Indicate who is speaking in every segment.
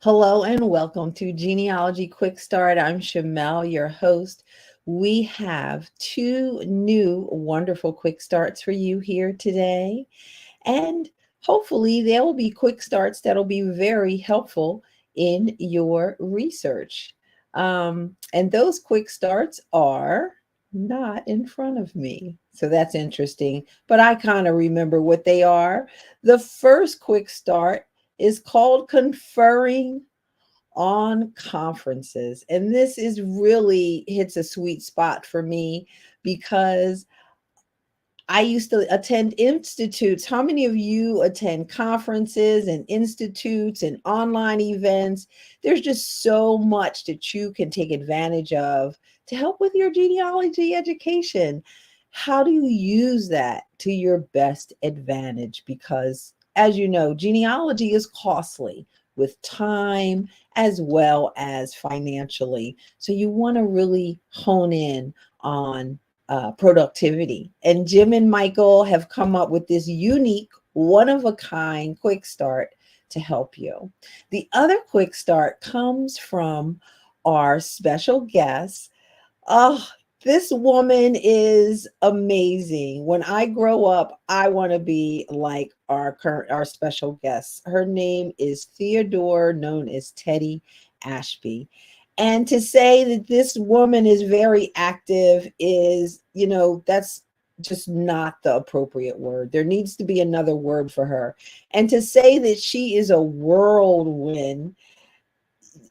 Speaker 1: Hello and welcome to Genealogy Quick Start. I'm Shamel, your host. We have two new wonderful quick starts for you here today. And hopefully, there will be quick starts that'll be very helpful in your research. And those quick starts are not in front of me. So that's interesting. But I kind of remember what they are. The first quick start is called Conferring on Conferences. And this is really hits a sweet spot for me because I used to attend institutes. How many of you attend conferences and institutes and online events? There's just so much that you can take advantage of to help with your genealogy education. How do you use that to your best advantage? Because, as you know, genealogy is costly with time as well as financially. So you want to really hone in on productivity. And Jim and Michael have come up with this unique, one of a kind quick start to help you. The other quick start comes from our special guest. Oh, this woman is amazing. When I grow up, I want to be like our special guest. Her name is Theodora, known as Teddi Ashby. And to say that this woman is very active is, that's just not the appropriate word. There needs to be another word for her. And to say that she is a whirlwind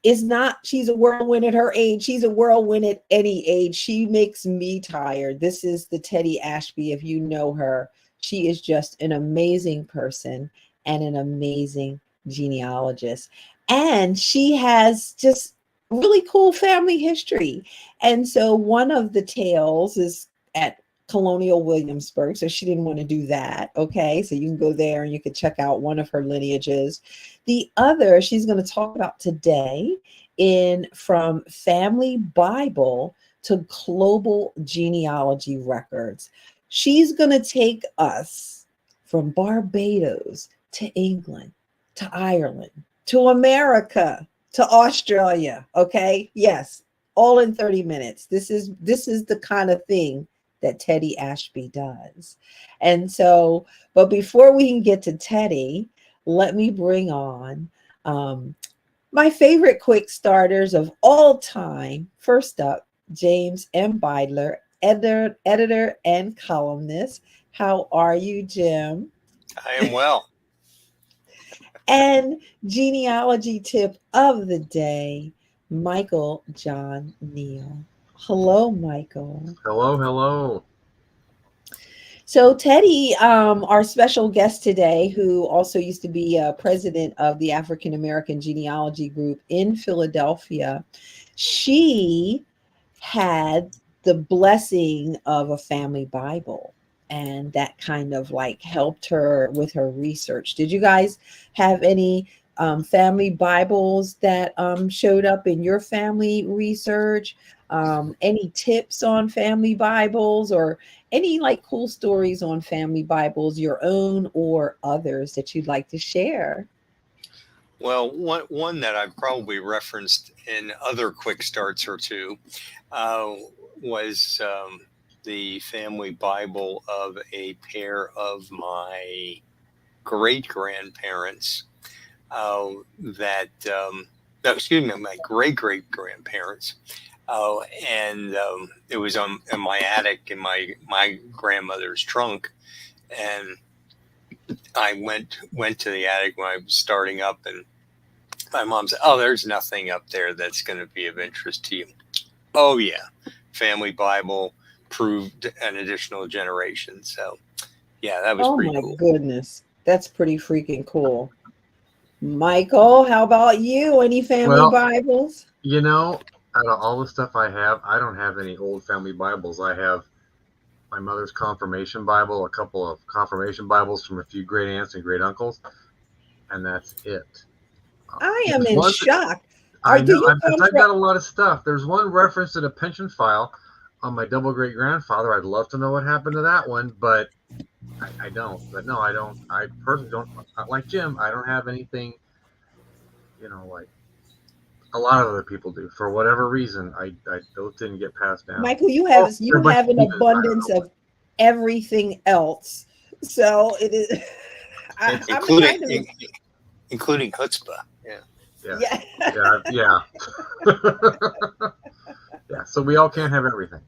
Speaker 1: is not, she's a whirlwind at her age. She's a whirlwind at any age. She makes me tired. This is the Teddi Ashby. If you know her, she is just an amazing person and an amazing genealogist. And she has just really cool family history. And so one of the tales is at Colonial Williamsburg. So she didn't want to do that. Okay. So you can go there and you can check out one of her lineages. The other she's going to talk about today in From Family Bible to Global Genealogy Records. She's going to take us from Barbados to England, to Ireland, to America, to Australia. Okay. Yes. All in 30 minutes. This is the kind of thing that Teddi Ashby does. And so, but before we can get to Teddi, let me bring on my favorite quick starters of all time. First up, James M. Beidler, editor and columnist. How are you, Jim?
Speaker 2: I am well.
Speaker 1: And genealogy tip of the day, Michael John Neal. Hello, Michael.
Speaker 3: Hello.
Speaker 1: So Teddi, our special guest today, who also used to be president of the African American Genealogy Group in Philadelphia, she had the blessing of a family Bible, and that kind of like helped her with her research. Did you guys have any family Bibles that showed up in your family research? Any tips on family Bibles or any like cool stories on family Bibles, your own or others that you'd like to share?
Speaker 2: Well, one that I've probably referenced in other quick starts or two was the family Bible of a pair of my great grandparents my great great grandparents. And it was in my attic in my grandmother's trunk, and I went to the attic when I was starting up, and my mom said, "Oh, there's nothing up there that's going to be of interest to you." Oh yeah, family Bible proved an additional generation. So yeah, that was pretty cool.
Speaker 1: Oh my goodness, that's pretty freaking cool. Michael, how about you? Any family Bibles?
Speaker 3: Out of all the stuff I have, I don't have any old family Bibles. I have my mother's confirmation Bible, a couple of confirmation Bibles from a few great aunts and great uncles, and that's it.
Speaker 1: I am in shock.
Speaker 3: I know. I've got a lot of stuff. There's one reference to the pension file on my double great grandfather. I'd love to know what happened to that one, but I don't. But no, I don't. I personally don't. Like Jim, I don't have anything, like A lot of other people do. For whatever reason, I those didn't get passed down.
Speaker 1: Michael, you
Speaker 3: Oh,
Speaker 1: have an abundance of everything else. So it is. I'm the kind of
Speaker 2: including chutzpah.
Speaker 3: Yeah.
Speaker 1: yeah.
Speaker 3: Yeah. So we all can't have everything.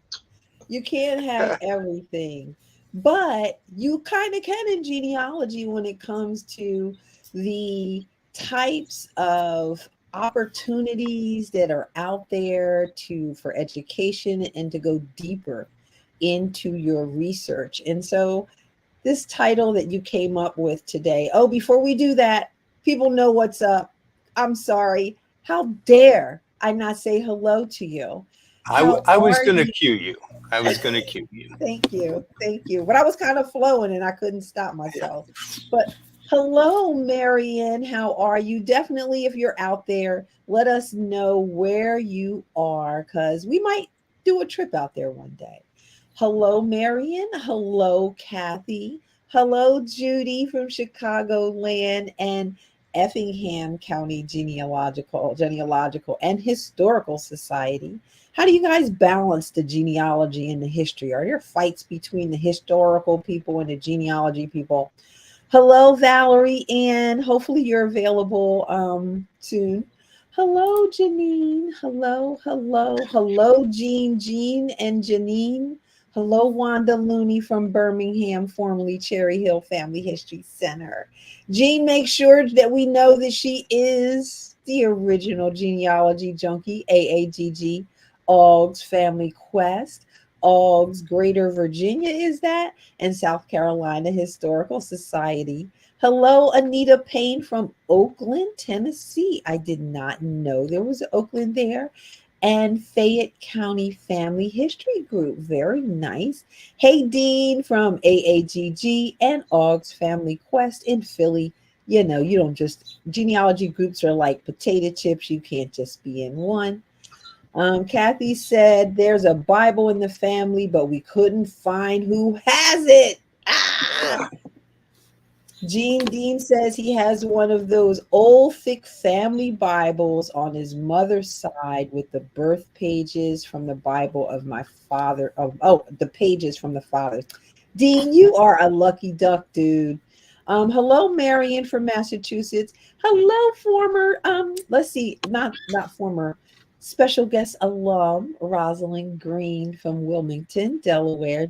Speaker 1: You can't have everything, but you kind of can in genealogy when it comes to the types of opportunities that are out there for education and to go deeper into your research. And so this title that you came up with today. Oh, before we do that, people know what's up. I'm sorry. How dare I not say hello to you?
Speaker 2: I was going to cue you. I was going to cue you.
Speaker 1: Thank you. Thank you. But I was kind of flowing and I couldn't stop myself. But hello, Marion. How are you? Definitely, if you're out there, let us know where you are because we might do a trip out there one day. Hello, Marion. Hello, Kathy. Hello, Judy from Chicagoland and Effingham County Genealogical and Historical Society. How do you guys balance the genealogy and the history? Are there fights between the historical people and the genealogy people? Hello, Valerie, and hopefully you're available soon. Hello, Janine. Hello, Jean and Janine. Hello, Wanda Looney from Birmingham, formerly Cherry Hill Family History Center. Jean makes sure that we know that she is the original genealogy junkie, AAGG. Oggs Family Quest, Oggs Greater Virginia is that, and South Carolina Historical Society. Hello, Anita Payne from Oakland, Tennessee. I did not know there was Oakland there. And Fayette County Family History Group. Very nice. Hey, Dean from AAGG and Oggs Family Quest in Philly. You know, you don't just, genealogy groups are like potato chips. You can't just be in one. Kathy said there's a Bible in the family, but we couldn't find who has it. Ah! Gene Dean says he has one of those old thick family Bibles on his mother's side with the birth pages from the Bible of my father. The pages from the father. Dean, you are a lucky duck, dude. Hello, Marion from Massachusetts. Hello, former, not former, special guest alum, Rosalind Green from Wilmington, Delaware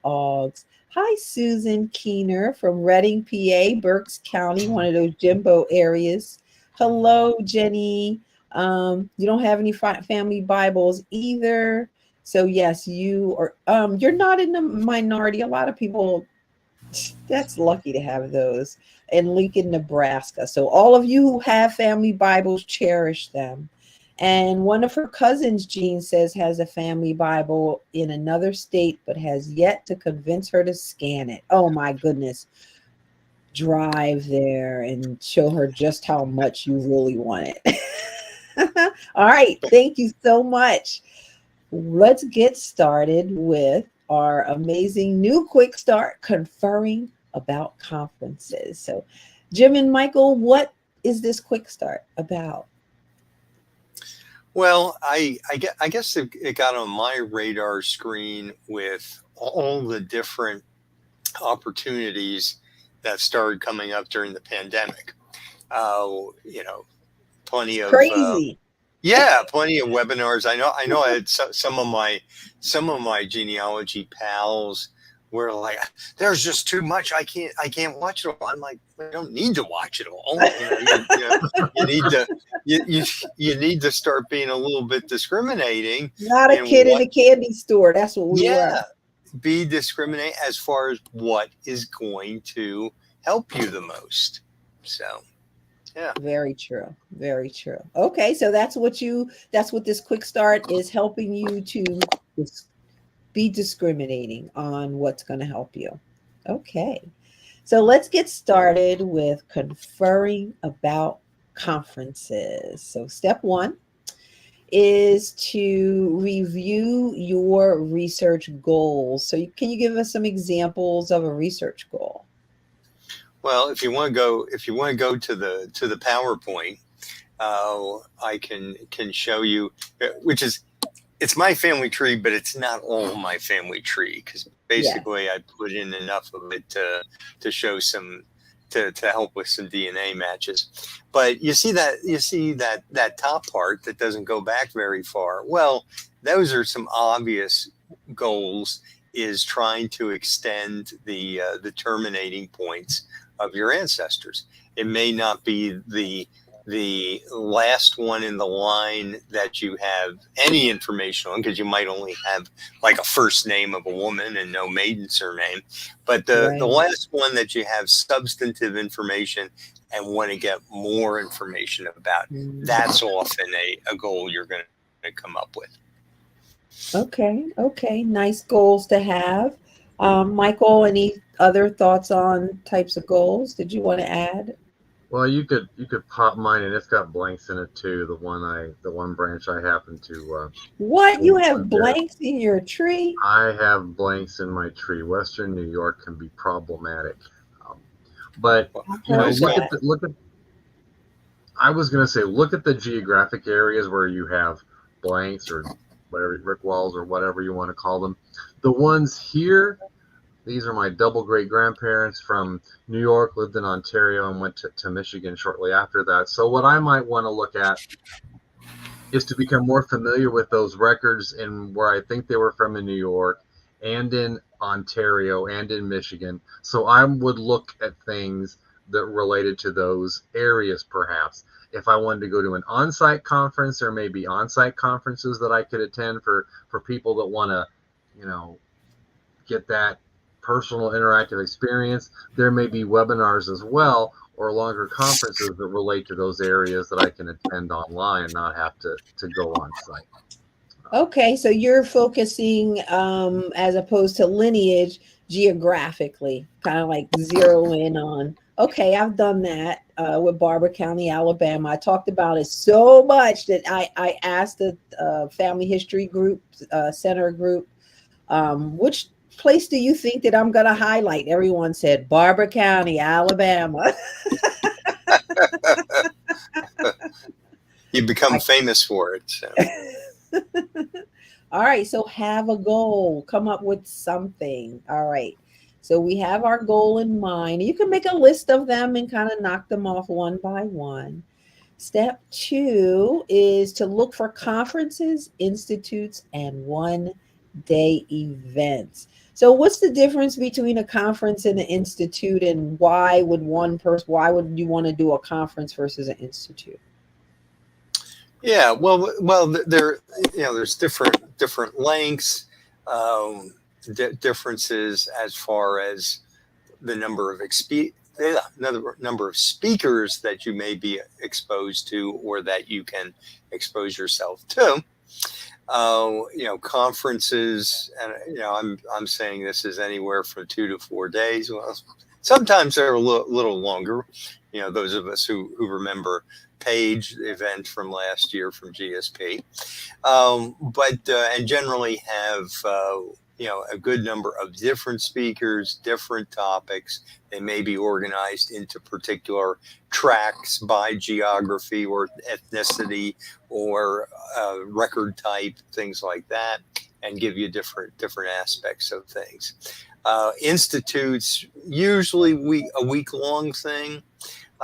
Speaker 1: Oggs. Hi, Susan Keener from Reading, PA, Berks County, one of those Jimbo areas. Hello, Jenny. You don't have any family Bibles either. So yes, you are, you're not in the minority. A lot of people, that's lucky to have those in Lincoln, Nebraska. So all of you who have family Bibles, cherish them. And one of her cousins, Jean says, has a family Bible in another state, but has yet to convince her to scan it. Oh my goodness. Drive there and show her just how much you really want it. All right. Thank you so much. Let's get started with our amazing new quick start, conferring about conferences. So, Jim and Michael, what is this quick start about?
Speaker 2: Well, I guess it got on my radar screen with all the different opportunities that started coming up during the pandemic. Plenty of
Speaker 1: crazy.
Speaker 2: Plenty of webinars. I know. I had some of my genealogy pals were like, "There's just too much. I can't watch it all." I'm like, "I don't need to watch it all. You need to start being a little bit discriminating."
Speaker 1: Not a kid in a candy store. That's what we were.
Speaker 2: Be discriminate as far as what is going to help you the most. So. Yeah.
Speaker 1: Very true. Very true. Okay, so that's what this quick start is helping you to be discriminating on what's going to help you. Okay. So let's get started with conferring about conferences. So step 1 is to review your research goals. So can you give us some examples of a research goal?
Speaker 2: Well, if you want to go to the PowerPoint, I can show you, which is, it's my family tree, but it's not all my family tree, because basically I put in enough of it to show some, to help with some DNA matches. But you see that top part that doesn't go back very far. Well, those are some obvious goals, is trying to extend the terminating points of your ancestors. It may not be the last one in the line that you have any information on, because you might only have like a first name of a woman and no maiden surname, but the last one that you have substantive information and want to get more information about, that's often a goal you're going to come up with.
Speaker 1: Okay, nice goals to have. Michael, any other thoughts on types of goals did you want to add?
Speaker 3: Well, you could pop mine, and it's got blanks in it too. The one branch I happen to.
Speaker 1: What, you have blanks in your tree?
Speaker 3: I have blanks in my tree. Western New York can be problematic, but you know, look at. I was going to say, look at the geographic areas where you have blanks or whatever, brick walls or whatever you want to call them. The ones here. These are my double great grandparents from New York, lived in Ontario, and went to Michigan shortly after that. So what I might want to look at is to become more familiar with those records and where I think they were from in New York and in Ontario and in Michigan. So I would look at things that related to those areas, perhaps. If I wanted to go to an on-site conference, or maybe on-site conferences that I could attend for people that want to, you know, get that personal interactive experience. There may be webinars as well, or longer conferences that relate to those areas that I can attend online and not have to go on site.
Speaker 1: Okay, so you're focusing as opposed to lineage geographically, kind of like zero in on. Okay, I've done that with Barber County, Alabama. I talked about it so much that I asked the family history group, center group, which place do you think that I'm going to highlight? Everyone said Barber County, Alabama.
Speaker 2: You become famous for it. So.
Speaker 1: All right, so have a goal, come up with something. All right, so we have our goal in mind. You can make a list of them and kind of knock them off one by one. Step 2 is to look for conferences, institutes, and one-day events. So what's the difference between a conference and an institute, and why would you want to do a conference versus an institute?
Speaker 2: Yeah, well, there's different lengths, differences as far as the number of speakers that you may be exposed to, or that you can expose yourself to. Conferences, and I'm saying this is anywhere from 2 to 4 days. Well, sometimes they're a little longer. Those of us who remember Page event from last year from GSP, and generally have a good number of different speakers, different topics. They may be organized into particular tracks by geography or ethnicity or record type, things like that, and give you different aspects of things. Institutes, usually a week-long thing.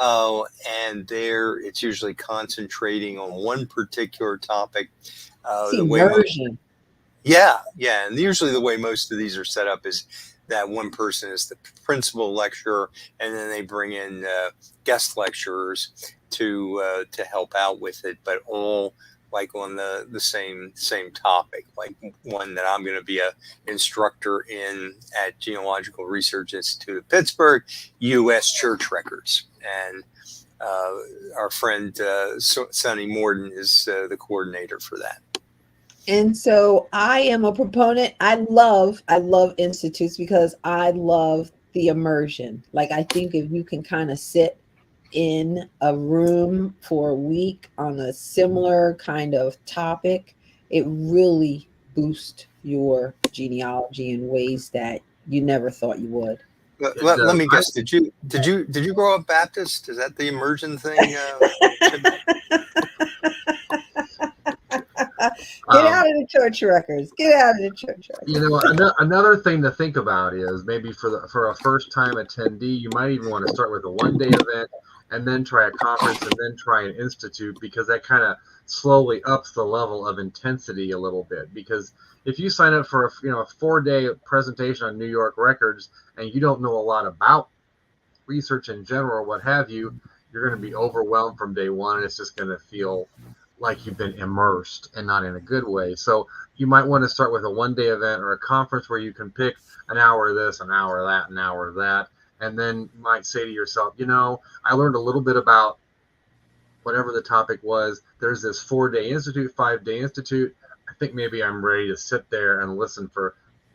Speaker 2: And there it's usually concentrating on one particular topic.
Speaker 1: Immersion.
Speaker 2: And usually the way most of these are set up is that one person is the principal lecturer, and then they bring in guest lecturers to help out with it, but all like on the same topic. Like one that I'm going to be a instructor in at Genealogical Research Institute of Pittsburgh, U.S. church records. And our friend Sonny Morden is the coordinator for that.
Speaker 1: And so I am a proponent. I love institutes because I love the immersion. Like, I think if you can kind of sit in a room for a week on a similar kind of topic, it really boosts your genealogy in ways that you never thought you would.
Speaker 2: Let me guess. Did you grow up Baptist? Is that the immersion thing?
Speaker 1: Get out of the church records. Get out of the church records.
Speaker 3: You know, another thing to think about is maybe for a first time attendee, you might even want to start with a 1-day event and then try a conference and then try an institute, because that kind of slowly ups the level of intensity a little bit. Because if you sign up for a 4-day presentation on New York records and you don't know a lot about research in general or what have you, you're going to be overwhelmed from day one, and it's just going to feel like you've been immersed and not in a good way. So you might want to start with a 1-day event or a conference where you can pick an hour of this, an hour of that, an hour of that. And then you might say to yourself, I learned a little bit about whatever the topic was. There's this 4-day institute, 5-day institute. I think maybe I'm ready to sit there and listen for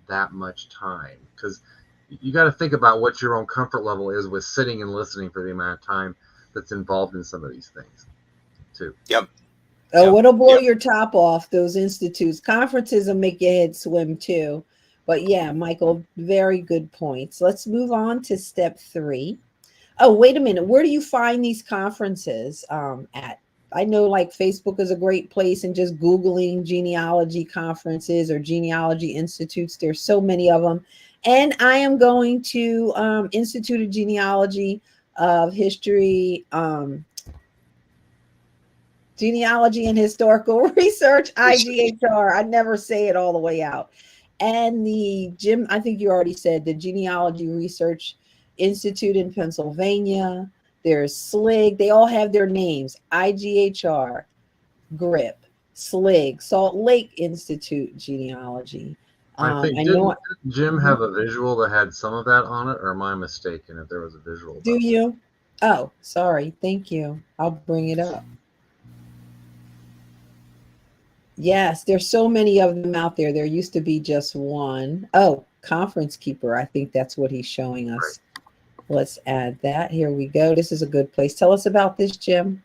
Speaker 3: that much time. Because you got to think about what your own comfort level is with sitting and listening for the amount of time that's involved in some of these things too.
Speaker 2: Yep.
Speaker 1: Oh, what'll blow your top off, those institutes. Conferences will make your head swim too. But yeah, Michael, very good points. Let's move on to step 3. Oh, wait a minute. Where do you find these conferences at? I know like Facebook is a great place, and just Googling genealogy conferences or genealogy institutes. There's so many of them. And I am going to Institute of Genealogy of History, Genealogy and Historical Research, IGHR. I never say it all the way out. And the Jim, I think you already said the Genealogy Research Institute in Pennsylvania. There's SLIG. They all have their names. IGHR, GRIP, SLIG, Salt Lake Institute Genealogy.
Speaker 3: I think didn't Jim have a visual that had some of that on it, or am I mistaken if there was a visual?
Speaker 1: Do you? Oh, sorry. Thank you. I'll bring it up. Yes, there's so many of them out there. There used to be just one. Oh, Conference Keeper. I think that's what he's showing us. Right. Let's add that. Here we go. This is a good place. Tell us about this, Jim.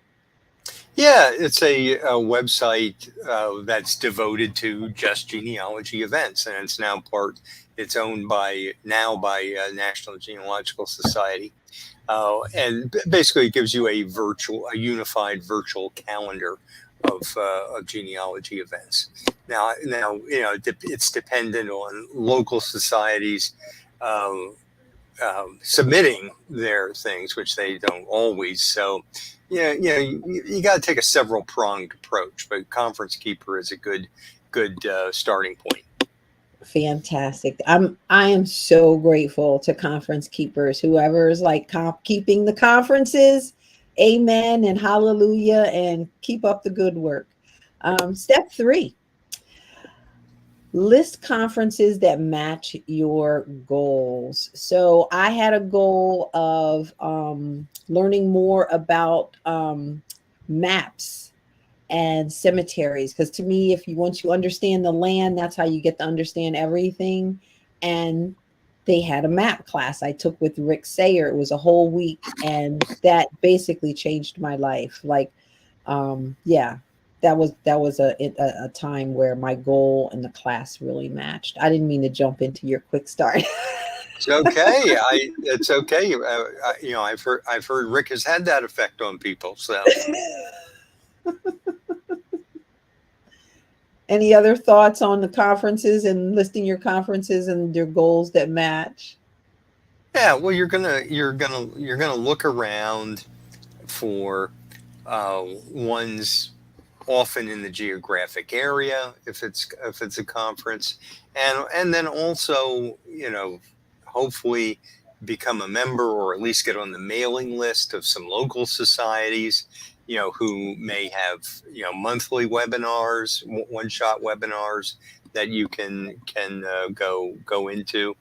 Speaker 2: Yeah, it's a website that's devoted to just genealogy events, and it's owned by National Genealogical Society, and basically it gives you a unified virtual calendar of genealogy events. Now, it's dependent on local societies submitting their things, which they don't always. So, you got to take a several pronged approach. But Conference Keeper is a good starting point.
Speaker 1: Fantastic. I am so grateful to Conference Keepers. Whoever is like keeping the conferences. Amen and hallelujah, and keep up the good work. Step 3, list conferences that match your goals. So I had a goal of learning more about maps and cemeteries, because to me, once you understand the land, that's how you get to understand everything. And they had a map class I took with Rick Sayer. It was a whole week, and that basically changed my life. Like, that was a time where my goal and the class really matched. I didn't mean to jump into your quick start.
Speaker 2: It's okay. It's okay. I've heard Rick has had that effect on people. So.
Speaker 1: Any other thoughts on the conferences and listing your conferences and your goals that match?
Speaker 2: Yeah, well, you're gonna look around for ones often in the geographic area if it's a conference, and then also hopefully become a member, or at least get on the mailing list of some local societies, who may have, monthly webinars, one-shot webinars that you can go into.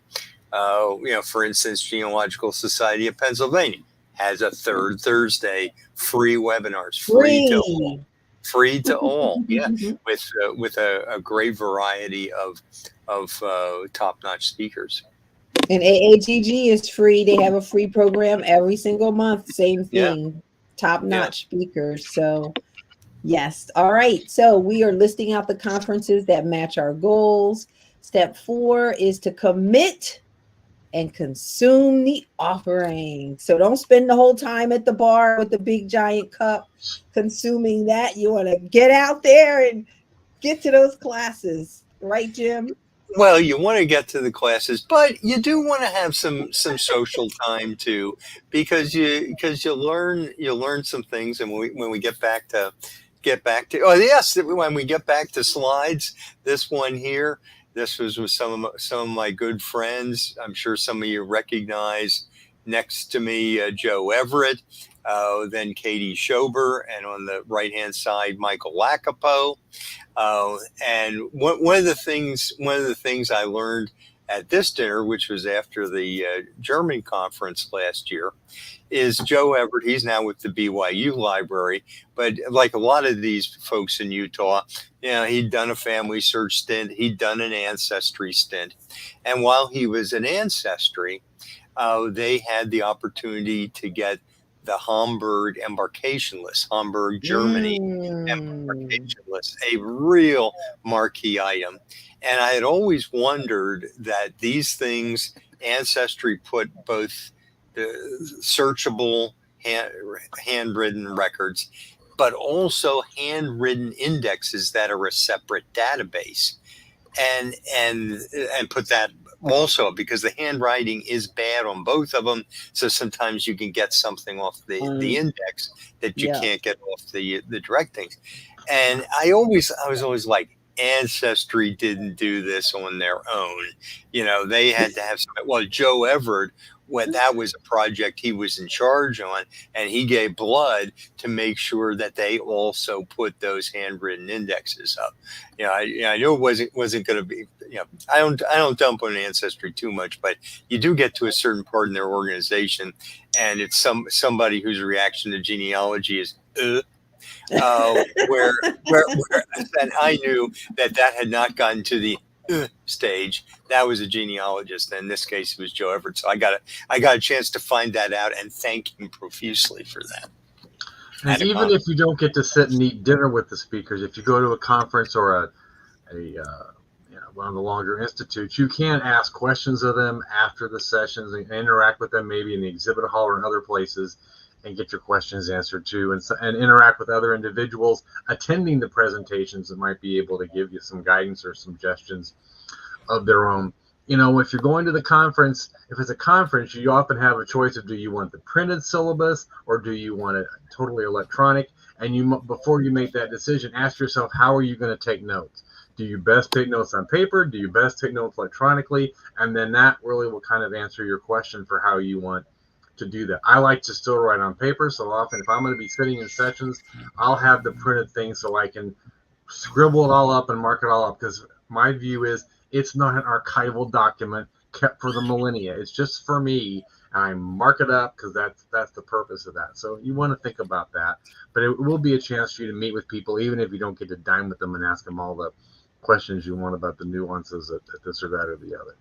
Speaker 2: For instance, Genealogical Society of Pennsylvania has a third Thursday free webinars, free to all. Yeah, with a great variety of top-notch speakers.
Speaker 1: And AAGG is free. They have a free program every single month. Same thing. Yeah. Top-notch speakers. So yes. All right. So we are listing out the conferences that match our goals. Step 4 is to commit and consume the offering. So don't spend the whole time at the bar with the big giant cup consuming that. You want to get out there and get to those classes, right, Jim?
Speaker 2: Well, you want to get to the classes, but you do want to have some social time too, because you learn some things, and when we oh yes, when we get back to slides, this one here, this was with some of my good friends. I'm sure some of you recognize. Next to me, Joe Everett, then Katie Schober, and on the right hand side, Michael Lacapo. And one of the things I learned at this dinner, which was after the German conference last year, is Joe Everett. He's now with the BYU library, but like a lot of these folks in Utah, he'd done a family search stint, he'd done an ancestry stint, and while he was in ancestry, they had the opportunity to get the Hamburg embarkation list, Hamburg, Germany embarkation list, a real marquee item. And I had always wondered that these things, Ancestry put both the searchable handwritten records, but also handwritten indexes that are a separate database. And put that also, because the handwriting is bad on both of them, so sometimes you can get something off the index that you can't get off the direct things. And I was always like, Ancestry didn't do this on their own. They had to have some. Well, Joe Everett, when that was a project he was in charge on, and he gave blood to make sure that they also put those handwritten indexes up. I knew it wasn't going to be. I don't dump on Ancestry too much, but you do get to a certain part in their organization, and it's somebody whose reaction to genealogy is where and I knew that had not gotten to the stage. That was a genealogist, and in this case it was Joe Everett. So I got a chance to find that out and thank him profusely for that.
Speaker 3: And even if you don't get to sit and eat dinner with the speakers, if you go to a conference or one of the longer institutes, you can ask questions of them after the sessions and interact with them, maybe in the exhibit hall or in other places, and get your questions answered too, and interact with other individuals attending the presentations that might be able to give you some guidance or suggestions of their own. If you're going to the conference, if it's a conference, you often have a choice of, do you want the printed syllabus or do you want it totally electronic? And before you make that decision, ask yourself, how are you going to take notes? Do you best take notes on paper? Do you best take notes electronically? And then that really will kind of answer your question for how you want to do that. I like to still write on paper, so often if I'm going to be sitting in sessions, I'll have the printed thing so I can scribble it all up and mark it all up, because my view is it's not an archival document kept for the millennia. It's just for me, and I mark it up because that's the purpose of that. So you want to think about that, but it will be a chance for you to meet with people, even if you don't get to dine with them and ask them all the questions you want about the nuances at this or that or the other.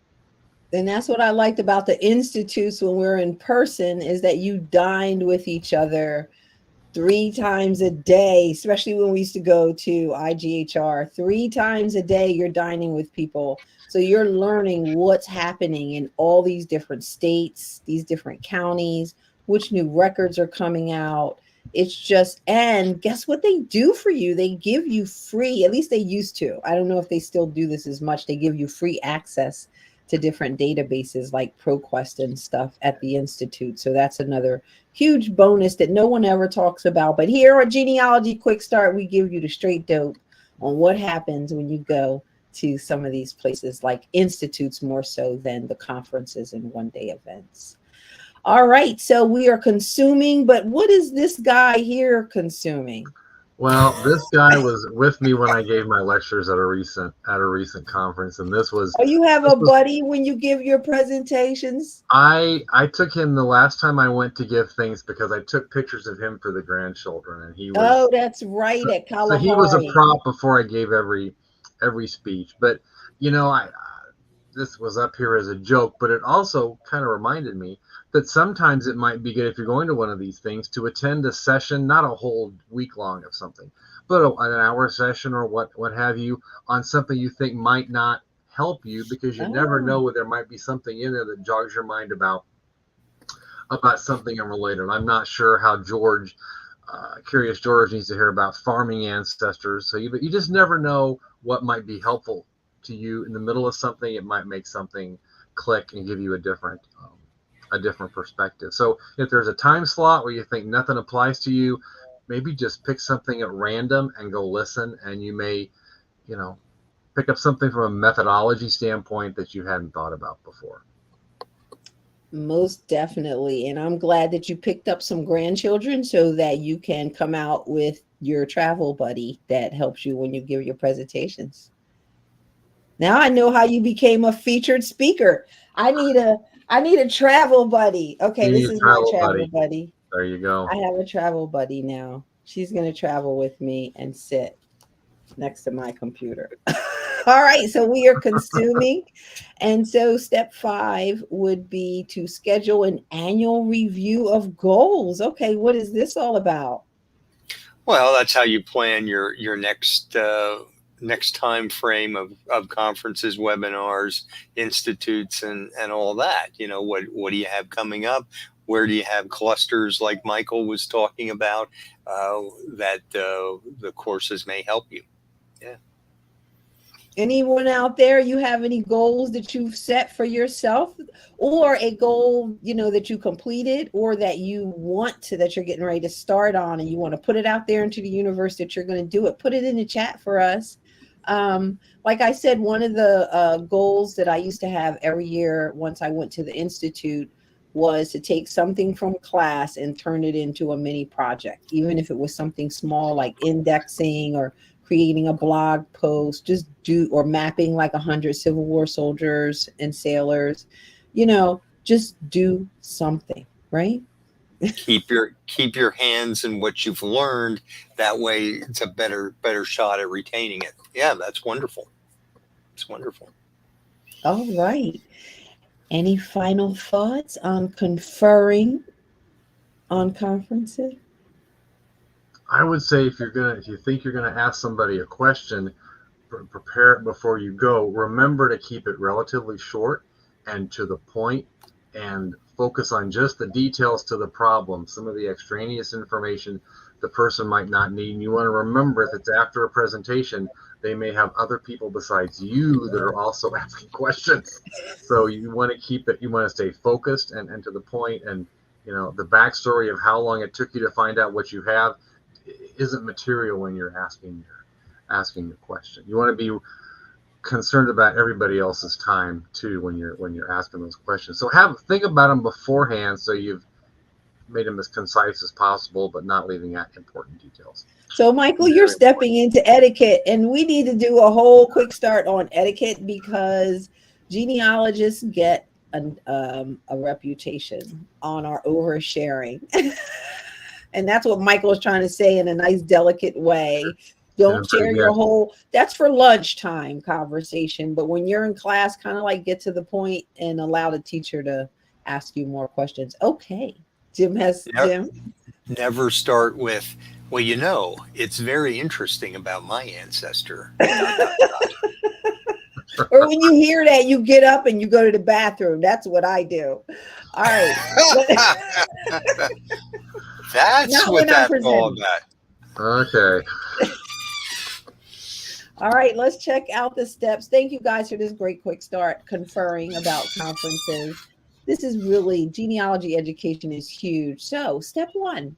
Speaker 1: And that's what I liked about the institutes when we're in person, is that you dined with each other 3 times a day, especially when we used to go to IGHR. 3 times a day you're dining with people. So you're learning what's happening in all these different states, these different counties, which new records are coming out. It's just, and guess what they do for you? They give you free, at least they used to. I don't know if they still do this as much. They give you free access to different databases like ProQuest and stuff at the Institute. So that's another huge bonus that no one ever talks about. But here at Genealogy Quick Start, we give you the straight dope on what happens when you go to some of these places like institutes, more so than the conferences and one-day events. All right, so we are consuming, but what is this guy here consuming?
Speaker 3: Well, this guy was with me when I gave my lectures at a recent conference, and this was.
Speaker 1: Oh, you have a buddy when you give your presentations?
Speaker 3: I took him the last time I went to give things because I took pictures of him for the grandchildren, and he was.
Speaker 1: Oh, that's right, at Kalahari.
Speaker 3: So he was a prop before I gave every speech, but this was up here as a joke, but it also kind of reminded me that sometimes it might be good, if you're going to one of these things, to attend a session, not a whole week long of something, but an hour session or what have you, on something you think might not help you, because you never know where there might be something in there that jogs your mind about something unrelated. I'm not sure how Curious George needs to hear about farming ancestors. So you just never know what might be helpful to you in the middle of something. It might make something click and give you a different perspective. So if there's a time slot where you think nothing applies to you, maybe just pick something at random and go listen, and you may, pick up something from a methodology standpoint that you hadn't thought about before.
Speaker 1: Most definitely. And I'm glad that you picked up some grandchildren so that you can come out with your travel buddy that helps you when you give your presentations. Now I know how you became a featured speaker. I need a travel buddy. Okay, this is my travel buddy.
Speaker 3: There you go.
Speaker 1: I have a travel buddy now. She's going to travel with me and sit next to my computer. All right, so we are consuming. And so step 5 would be to schedule an annual review of goals. Okay, what is this all about?
Speaker 2: Well, that's how you plan your next time frame of conferences, webinars, institutes, and all that. What do you have coming up? Where do you have clusters like Michael was talking about that the courses may help you? Yeah.
Speaker 1: Anyone out there, you have any goals that you've set for yourself, or a goal, that you completed, or that you that you're getting ready to start on, and you want to put it out there into the universe that you're going to do it? Put it in the chat for us. Like I said, one of the goals that I used to have every year once I went to the Institute was to take something from class and turn it into a mini project, even if it was something small like indexing or creating a blog post, or mapping like 100 Civil War soldiers and sailors, just do something, right?
Speaker 2: Keep your hands in what you've learned. That way it's a better shot at retaining it. Yeah, that's wonderful. It's wonderful.
Speaker 1: All right. Any final thoughts on conferring on conferences?
Speaker 3: I would say if you think you're gonna ask somebody a question, prepare it before you go. Remember to keep it relatively short and to the point, and focus on just the details to the problem. Some of the extraneous information the person might not need. And you want to remember, if it's after a presentation, they may have other people besides you that are also asking questions. So you want to stay focused and to the point. And the backstory of how long it took you to find out what you have isn't material when you're asking the question. You want to be concerned about everybody else's time too when you're asking those questions. So think about them beforehand, so you've made them as concise as possible, but not leaving out important details.
Speaker 1: So Michael, you're stepping into etiquette, and we need to do a whole quick start on etiquette, because genealogists get a reputation on our oversharing. And that's what Michael is trying to say in a nice, delicate way. Don't share your whole, that's for lunchtime conversation. But when you're in class, kind of like get to the point and allow the teacher to ask you more questions. Okay. Jim.
Speaker 2: Never start with, well, it's very interesting about my ancestor.
Speaker 1: Or when you hear that, you get up and you go to the bathroom. That's what I do. All right.
Speaker 2: That's what that's all about.
Speaker 3: Okay.
Speaker 1: All right, let's check out the steps. Thank you guys for this great quick start conferring about conferences. This is really, genealogy education is huge. So step 1,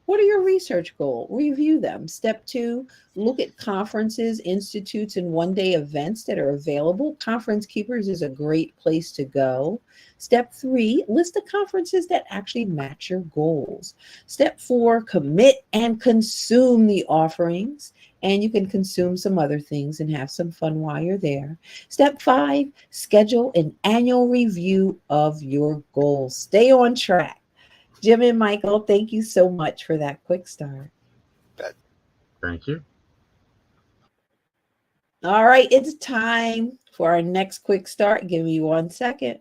Speaker 1: what are your research goals? Review them. Step 2, look at conferences, institutes, and one-day events that are available. Conference Keepers is a great place to go. Step 3, list the conferences that actually match your goals. Step 4, commit and consume the offerings. And you can consume some other things and have some fun while you're there. Step 5, schedule an annual review of your goals. Stay on track. Jim and Michael, thank you so much for that quick start.
Speaker 3: Thank you.
Speaker 1: All right, it's time for our next quick start. Give me 1 second.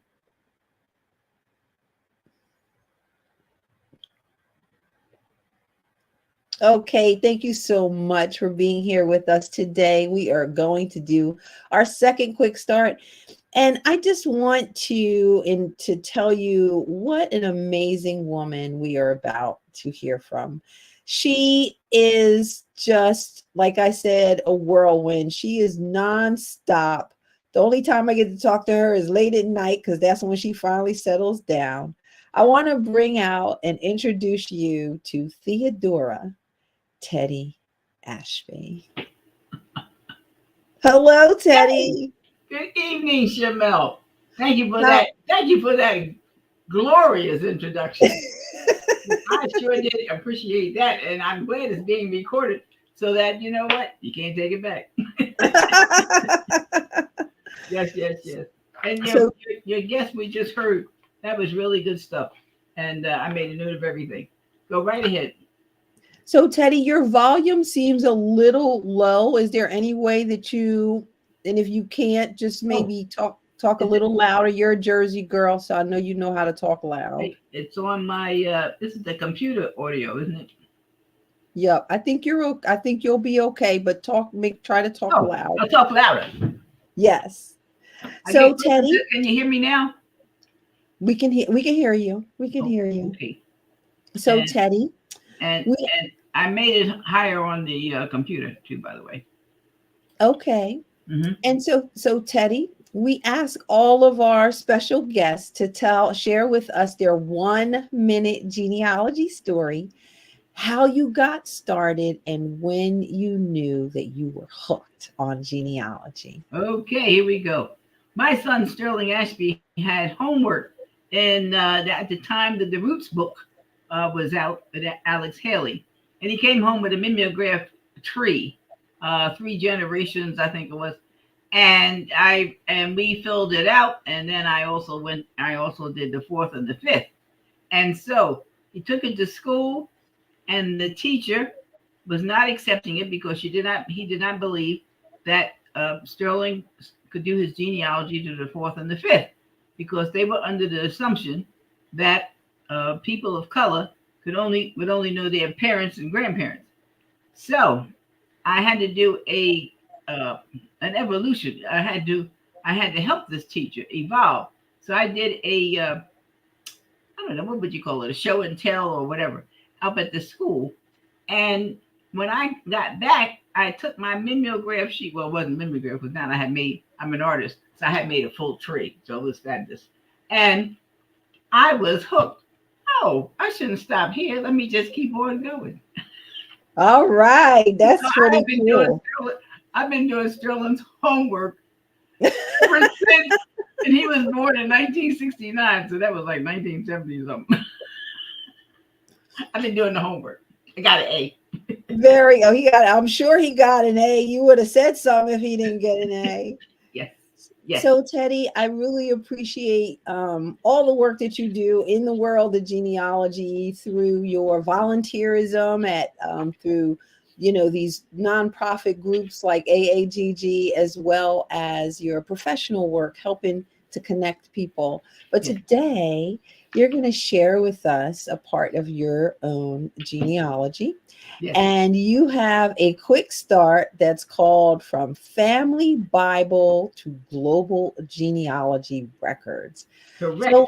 Speaker 1: Okay, thank you so much for being here with us today. We are going to do our second quick start. And I just want to tell you what an amazing woman we are about to hear from. She is just, like I said, a whirlwind. She is nonstop. The only time I get to talk to her is late at night because that's when she finally settles down. I want to bring out and introduce you to Theodora Teddi Ashby. Hello, Teddi.
Speaker 4: Good evening, Shamel. Thank you for
Speaker 1: How-
Speaker 4: that. Thank you for that glorious introduction. I sure did appreciate that, and I'm glad it's being recorded so that you know what you can't take it back. Yes, yes, yes. And
Speaker 1: So,
Speaker 4: your guest we just heard, that was really good stuff, and I made a note of everything. Go right ahead.
Speaker 1: so Teddi, your volume seems a little low. Is there any way that and if you can't, just
Speaker 4: Oh,
Speaker 1: maybe talk a
Speaker 4: is it?
Speaker 1: little louder? You're a Jersey girl, so I know you know how to talk loud.
Speaker 4: It's on my. This is the computer audio, isn't it?
Speaker 1: Yep, I think you'll be okay, but try to talk
Speaker 4: Oh,
Speaker 1: loud.
Speaker 4: I'll talk louder.
Speaker 1: Yes.
Speaker 4: I
Speaker 1: So
Speaker 4: get.
Speaker 1: Teddi,
Speaker 4: Can you hear me now?
Speaker 1: we can hear you. We can
Speaker 4: Oh,
Speaker 1: hear you.
Speaker 4: okay.
Speaker 1: So
Speaker 4: And
Speaker 1: Teddi,
Speaker 4: and
Speaker 1: we
Speaker 4: and I made it higher on the computer too, by the way.
Speaker 1: okay.
Speaker 4: Hmm.
Speaker 1: And so Teddi, we ask all of our special guests to share with us their 1 minute genealogy story, how you got started, and when you knew that you were hooked on genealogy.
Speaker 4: Okay, here we go. My son Sterling Ashby had homework, and at the time that the Roots book was out with Alex Haley, and he came home with a mimeograph tree, 3 generations, I think it was, and we filled it out, and then I also did the fourth and the fifth, and so he took it to school, and the teacher was not accepting it because he did not believe that Sterling could do his genealogy to the fourth and the fifth because they were under the assumption that people of color would only know their parents and grandparents. So I had to do an evolution. I had to help this teacher evolve. So I did I don't know, what would you call it, a show and tell or whatever, up at the school. And when I got back, I took my mimeograph sheet. Well, it wasn't mimeograph, because now I'm an artist, so I had made a full tree. So it was fabulous. And I was hooked. Oh, I shouldn't stop here. Let me just keep on going.
Speaker 1: All right,
Speaker 4: So
Speaker 1: that's pretty cool.
Speaker 4: I've been doing Sterling's homework ever since. And he was born in 1969, so that was like 1970 something. I've been doing the homework. I got an A.
Speaker 1: I'm sure he got an A. You would have said something if he didn't get an A.
Speaker 4: Yes. Yes.
Speaker 1: So Teddi, I really appreciate all the work that you do in the world of genealogy through your volunteerism through these nonprofit groups like AAGG, as well as your professional work helping to connect people. But
Speaker 4: Yes.
Speaker 1: today you're going to share with us a part of your own genealogy.
Speaker 4: Yes.
Speaker 1: And you have a quick start that's called From Family Bible to Global Genealogy Records.
Speaker 4: Correct.
Speaker 1: So,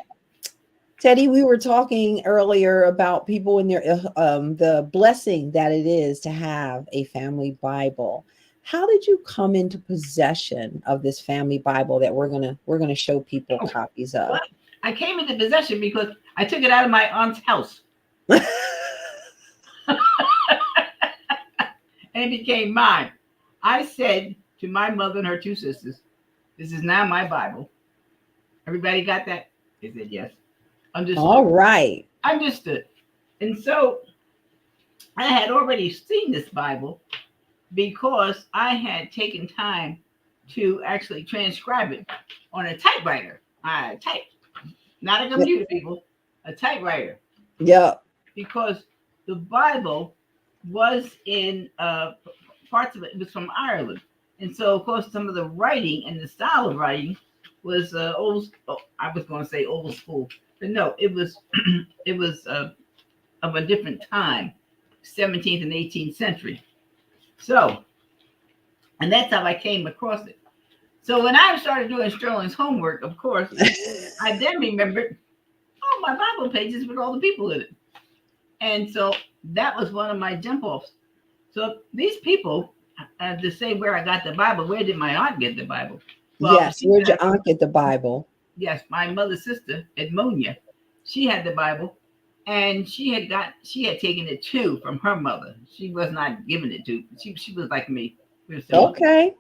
Speaker 1: Teddi, we were talking earlier about people and the blessing that it is to have a family Bible. How did you come into possession of this family Bible that we're gonna show people copies of?
Speaker 4: Well, I came into possession because I took it out of my aunt's house. And it became mine. I said to my mother and her 2 sisters, "This is now my Bible." Everybody got that? They said yes. Understood.
Speaker 1: All right.
Speaker 4: Understood. And so I had already seen this Bible because I had taken time to actually transcribe it on a typewriter. I typed, not a computer, people, a typewriter.
Speaker 1: Yep.
Speaker 4: Because the Bible was in parts of it was from Ireland, and so of course some of the writing and the style of writing was old. I was going to say old school, but no, it was it was of a different time. 17th and 18th century. So, and that's how I came across it. So when I started doing Sterling's homework, of course, I then remembered, oh, my Bible pages with all the people in it. And so that was one of my jump offs. So these people, to say where I got the Bible, where did my aunt get the Bible? Well,
Speaker 1: yes, where'd your aunt get the Bible?
Speaker 4: Yes, my mother's sister, Edmonia, she had the Bible, and she had taken it too from her mother. She was not giving it to. She was like me.
Speaker 1: Okay.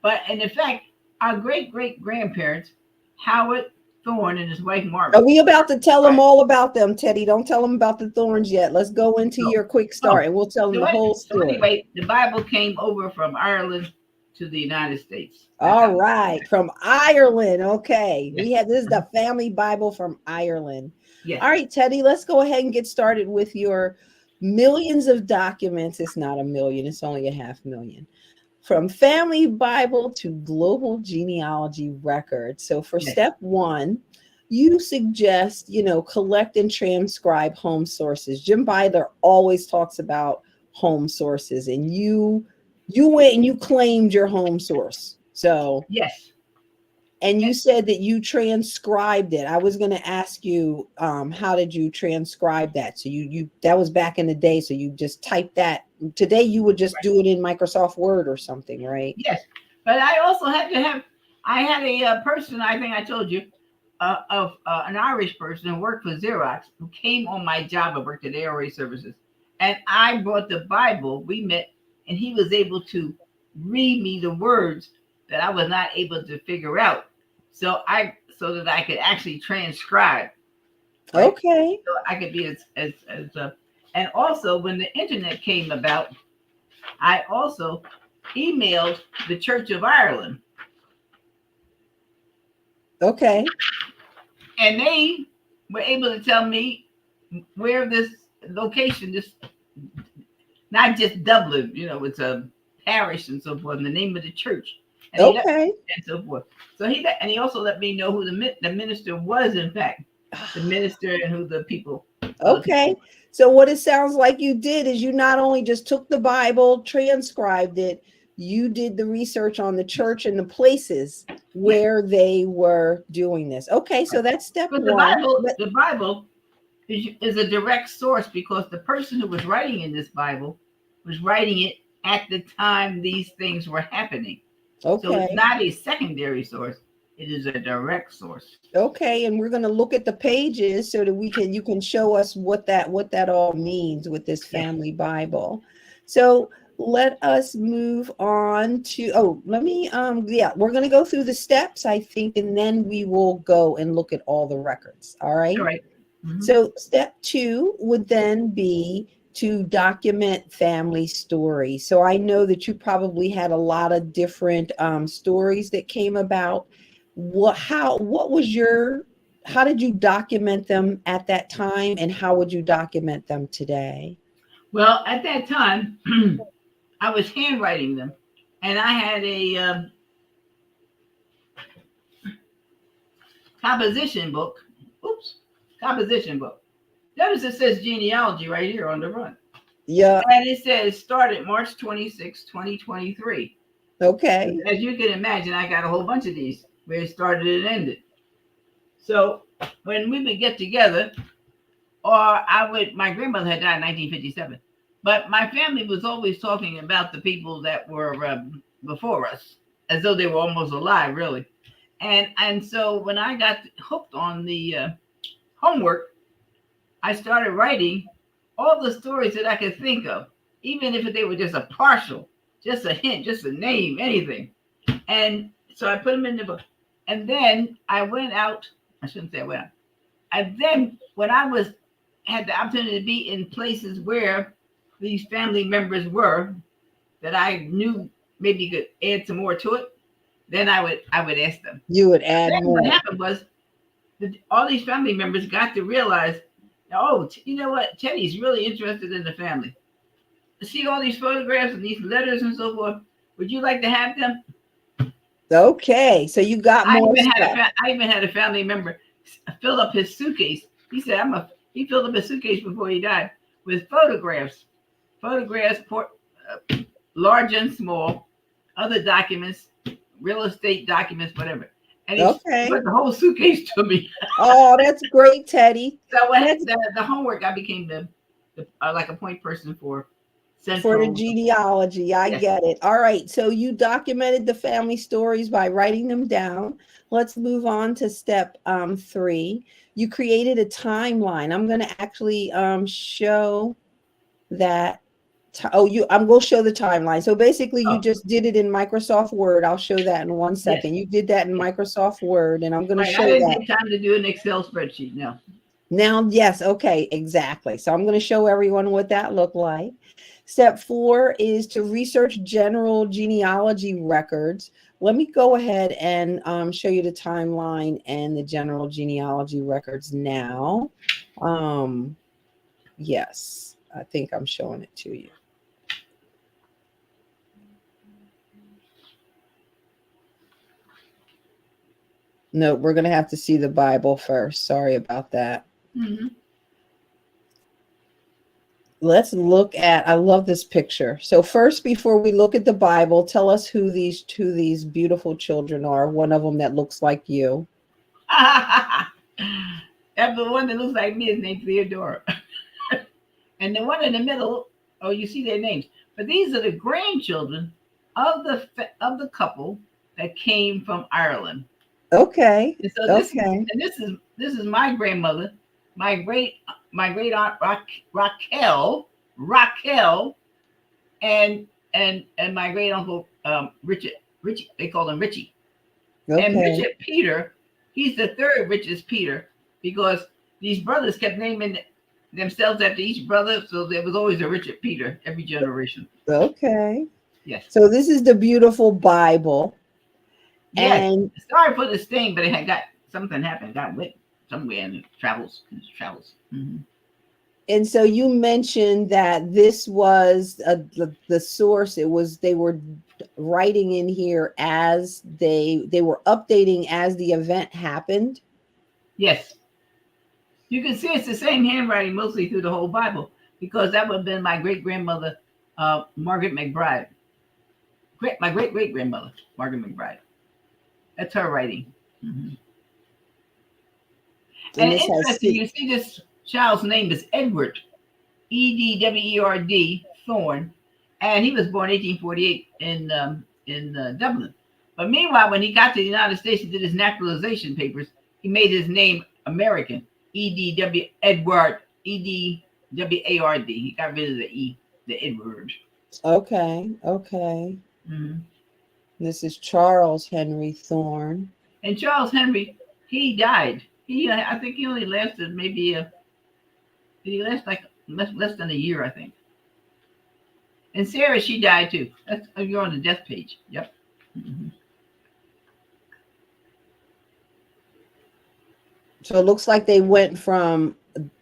Speaker 4: But and in fact, our great-great-grandparents, Howard Thorne and his wife Margaret.
Speaker 1: Are we about to tell them all about them, Teddy? Don't tell them about the Thorns yet. Let's go into your quick start, and we'll tell them the whole story.
Speaker 4: So anyway, the Bible came over from Ireland to the United States.
Speaker 1: All right, from Ireland. Okay, yes. This is the family Bible from Ireland. Yes. All right, Teddy, let's go ahead and get started with your millions of documents. It's not a million; it's only 500,000. From family Bible to global genealogy record. So for step one, you suggest, collect and transcribe home sources. Jim Byler always talks about home sources, and you went and you claimed your home source. So
Speaker 4: yes.
Speaker 1: And you said that you transcribed it. I was going to ask you, how did you transcribe that? So you that was back in the day. So you just typed that. Today you would just do it in Microsoft Word or something, right?
Speaker 4: Yes, but I also had to have. I had a person. I think I told you, of an Irish person who worked for Xerox, who came on my job. I worked at ARA Services, and I brought the Bible. We met, and he was able to read me the words that I was not able to figure out. So that I could actually transcribe. Right?
Speaker 1: Okay.
Speaker 4: So I could be and also when the internet came about, I also emailed the Church of Ireland.
Speaker 1: Okay.
Speaker 4: And they were able to tell me where this location, not just Dublin, it's a parish and so forth, and the name of the church. And and so forth. So he also let me know who the minister was, in fact, the minister, and who the people.
Speaker 1: Okay. So what it sounds like you did is you not only just took the Bible, transcribed it, you did the research on the church and the places where they were doing this. Okay, so that's step one.
Speaker 4: The Bible is a direct source, because the person who was writing in this Bible was writing it at the time these things were happening.
Speaker 1: Okay.
Speaker 4: So it's not a secondary source; it is a direct source.
Speaker 1: Okay, and we're going to look at the pages so that you can show us what that all means with this family Bible. So let us move on to we're going to go through the steps, I think, and then we will go and look at all the records. All right.
Speaker 4: All right. Mm-hmm.
Speaker 1: So step 2 would then be to document family stories. So I know that you probably had a lot of different stories that came about. How did you document them at that time, and how would you document them today?
Speaker 4: Well, at that time, I was handwriting them, and I had a composition book. Notice it says genealogy right here on the front.
Speaker 1: Yeah.
Speaker 4: And it says started March 26, 2023.
Speaker 1: Okay.
Speaker 4: As you can imagine, I got a whole bunch of these where it started and ended. So when we would get together, my grandmother had died in 1957, but my family was always talking about the people that were before us, as though they were almost alive, really. And so when I got hooked on the homework, I started writing all the stories that I could think of, even if they were just a partial, just a hint, just a name, anything. And so I put them in the book. And then I went out. I shouldn't say I went out. And then when I had the opportunity to be in places where these family members were, that I knew maybe could add some more to it, then I would ask them.
Speaker 1: You would add more.
Speaker 4: What happened was all these family members got to realize, oh, you know what? Teddy's really interested in the family. See all these photographs and these letters and so forth. Would you like to have them?
Speaker 1: Okay, so you got more.
Speaker 4: I even had a family member fill up his suitcase. He said, he filled up his suitcase before he died with photographs photographs, large and small, other documents, real estate documents, whatever. And he put the whole suitcase to me.
Speaker 1: Oh, that's great, Teddy.
Speaker 4: So when the homework, I became the like a point person for
Speaker 1: the genealogy. I get it. All right. So you documented the family stories by writing them down. Let's move on to step 3. You created a timeline. I'm going to actually show that. We'll show the timeline. So basically you just did it in Microsoft Word. I'll show that in 1 second. You did that in Microsoft Word, and I'm going to show that.
Speaker 4: I didn't have time to do an Excel spreadsheet. No.
Speaker 1: Now, yes. Okay, exactly. So I'm going to show everyone what that looked like. Step 4 is to research general genealogy records. Let me go ahead and show you the timeline and the general genealogy records now. Yes, I think I'm showing it to you. No, we're going to have to see the Bible first. Sorry about that.
Speaker 4: Mm-hmm.
Speaker 1: Let's look at, I love this picture. So first, before we look at the Bible, tell us who these beautiful children are. One of them that looks like you.
Speaker 4: And the one that looks like me is named Theodora. And the one in the middle, you see their names. But these are the grandchildren of the couple that came from Ireland.
Speaker 1: Okay.
Speaker 4: And so this is my grandmother, my great aunt Raquel, and my great uncle Richard. They call him Richie. Okay. And Richard Peter, he's the third richest Peter, because these brothers kept naming themselves after each brother, so there was always a Richard Peter every generation.
Speaker 1: Okay.
Speaker 4: Yes.
Speaker 1: So this is the beautiful Bible.
Speaker 4: Yes.
Speaker 1: And
Speaker 4: sorry for this thing, but it had something happened, got wet somewhere and it travels. Mm-hmm.
Speaker 1: And so you mentioned that this was the source. They were writing in here as they were updating as the event happened.
Speaker 4: Yes. You can see it's the same handwriting mostly through the whole Bible, because that would have been my great-grandmother, Margaret McBride. My great-great-grandmother, Margaret McBride. That's her writing. Mm-hmm. And it's interesting, you see this child's name is Edward, Edward Thorne, and he was born 1848 in Dublin. But meanwhile, when he got to the United States and did his naturalization papers, he made his name American, Edward, Edward. He got rid of the E, the Edward.
Speaker 1: Okay. Mm-hmm. This is Charles Henry Thorne.
Speaker 4: And Charles Henry, he died. I think he only lasted maybe did he last like less than a year, I think. And Sarah, she died too. You're on the death page. Yep. Mm-hmm.
Speaker 1: So it looks like they went from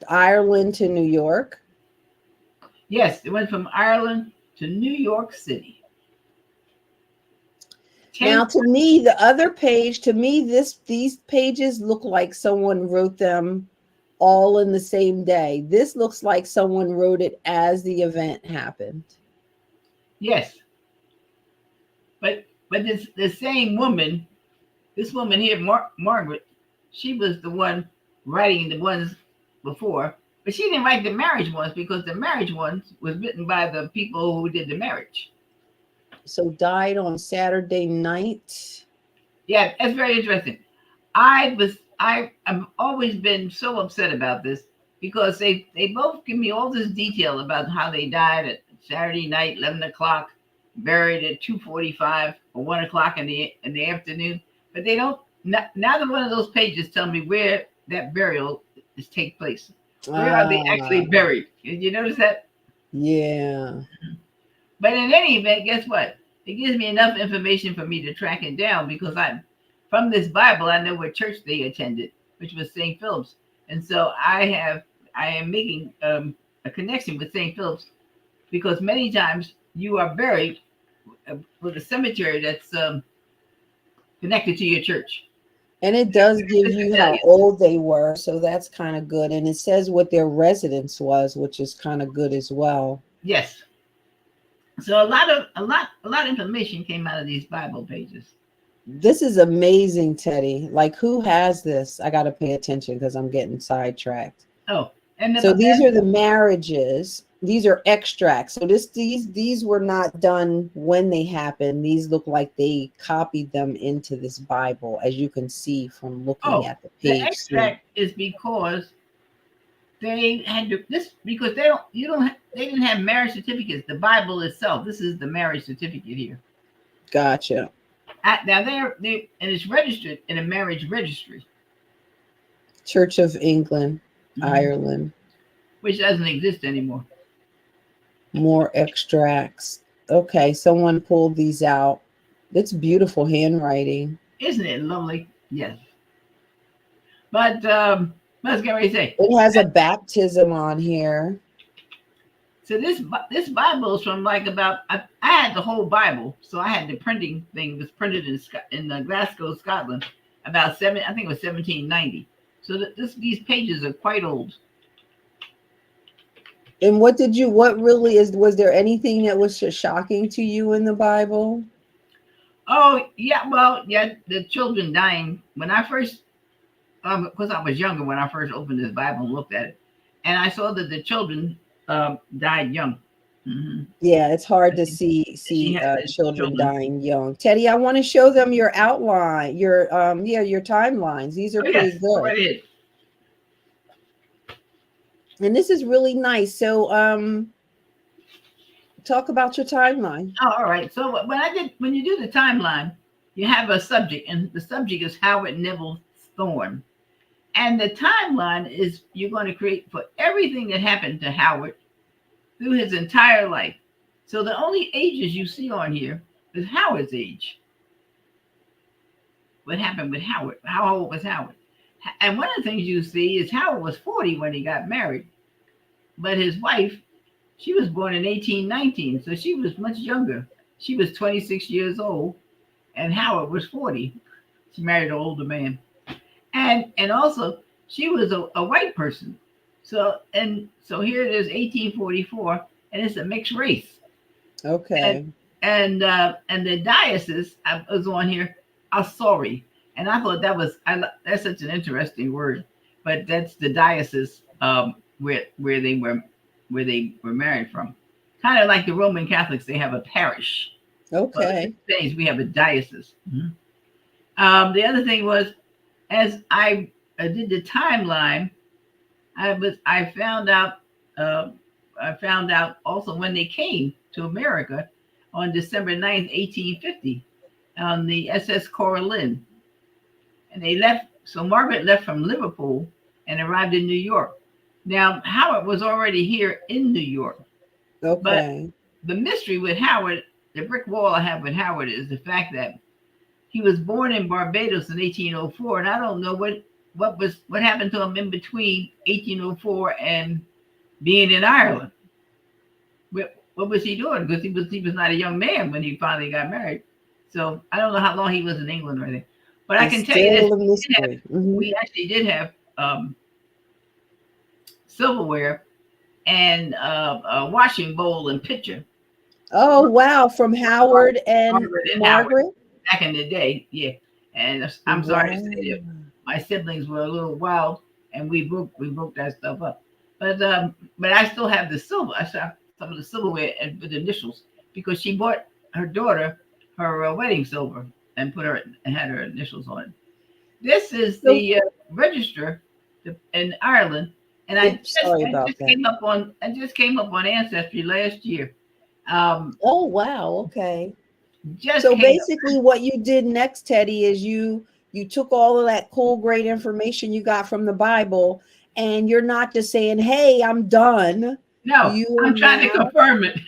Speaker 1: Ireland to New York.
Speaker 4: Yes, they went from Ireland to New York City.
Speaker 1: Now, to me, the other page, these pages look like someone wrote them all in the same day. This looks like someone wrote it as the event happened.
Speaker 4: Yes. But the same woman, this woman here, Margaret, she was the one writing the ones before, but she didn't write the marriage ones, because the marriage ones was written by the people who did the marriage.
Speaker 1: So died on Saturday night.
Speaker 4: Yeah, that's very interesting. I've always been so upset about this, because they both give me all this detail about how they died at Saturday night, 11 o'clock, buried at 2:45 or 1 o'clock in the afternoon. But they don't. Neither one of those pages tell me where that burial is take place. Where are they actually buried? Did you notice that?
Speaker 1: Yeah.
Speaker 4: But in any event, guess what? It gives me enough information for me to track it down, because from this Bible, I know what church they attended, which was St. Philip's. And so I am making a connection with St. Philip's, because many times you are buried with a cemetery that's connected to your church.
Speaker 1: And it does give you how old they were, so that's kind of good. And it says what their residence was, which is kind of good as well.
Speaker 4: Yes. So a lot of information came out of these Bible pages.
Speaker 1: This is amazing, Teddy. Like, who has this? I got to pay attention because I'm getting sidetracked.
Speaker 4: Oh, and
Speaker 1: So these are the marriages. These are extracts. So these were not done when they happened. These look like they copied them into this Bible, as you can see from looking at the
Speaker 4: the
Speaker 1: page.
Speaker 4: extract is because they had to this because they didn't have marriage certificates. The Bible itself. This is the marriage certificate here.
Speaker 1: Gotcha.
Speaker 4: Now and it's registered in a marriage registry.
Speaker 1: Church of England, Ireland.
Speaker 4: Which doesn't exist anymore.
Speaker 1: More extracts. Okay, someone pulled these out. It's beautiful handwriting.
Speaker 4: Isn't it lovely? Yes. But let's get ready to say.
Speaker 1: It has a baptism on here.
Speaker 4: So this Bible is from like about I had the whole Bible, so I had the printing thing. It was printed in Glasgow, Scotland, about I think it was 1790. So these pages are quite old.
Speaker 1: And was there anything that was shocking to you in the Bible?
Speaker 4: Oh yeah, well yeah, the children dying. When I first, because I was younger when I first opened this Bible and looked at it, and I saw that the children died young. Mm-hmm.
Speaker 1: Yeah, it's hard to see children dying young. Teddy, I want to show them your outline, your timelines. These are pretty good.
Speaker 4: Right.
Speaker 1: And this is really nice. So talk about your timeline.
Speaker 4: Oh, all right. So when you do the timeline, you have a subject, and the subject is Howard Neville Thorne. And the timeline is you're going to create for everything that happened to Howard through his entire life. So the only ages you see on here is Howard's age. What happened with Howard? How old was Howard? And one of the things you see is Howard was 40 when he got married. But his wife, she was born in 1819, so she was much younger. She was 26 years old, and Howard was 40. She married an older man. And also, she was a white person. So here it is, 1844, and it's a mixed race.
Speaker 1: Okay.
Speaker 4: And the diocese I was on here, Asori. And I thought that's such an interesting word, but that's the diocese where they were married from. Kind of like the Roman Catholics, they have a parish.
Speaker 1: Okay.
Speaker 4: Things we have a diocese. Mm-hmm. The other thing was, as I did the timeline, I found out also when they came to America on December 9th, 1850, on the SS Coralin. And they left, so Margaret left from Liverpool and arrived in New York. Now, Howard was already here in New York.
Speaker 1: Okay.
Speaker 4: But the mystery with Howard, the brick wall I have with Howard, is the fact that he was born in Barbados in 1804, and I don't know what happened to him in between 1804 and being in Ireland. What was he doing? Because he was not a young man when he finally got married. So I don't know how long he was in England or anything. But I can tell you this: we actually did have silverware and a washing bowl and pitcher.
Speaker 1: Oh wow! From Howard and Margaret
Speaker 4: back in the day, yeah. And I'm sorry to say that my siblings were a little wild, and we broke that stuff up. But I still have the silver. I still have some of the silverware and with initials because she bought her daughter her wedding silver and had her initials on it. This is the register in Ireland, and I just came up on Ancestry last year.
Speaker 1: Oh wow! Okay. So basically, what you did next, Teddy, is you took all of that cool, great information you got from the Bible, and you're not just saying, "Hey, I'm done."
Speaker 4: No, I'm trying to confirm it.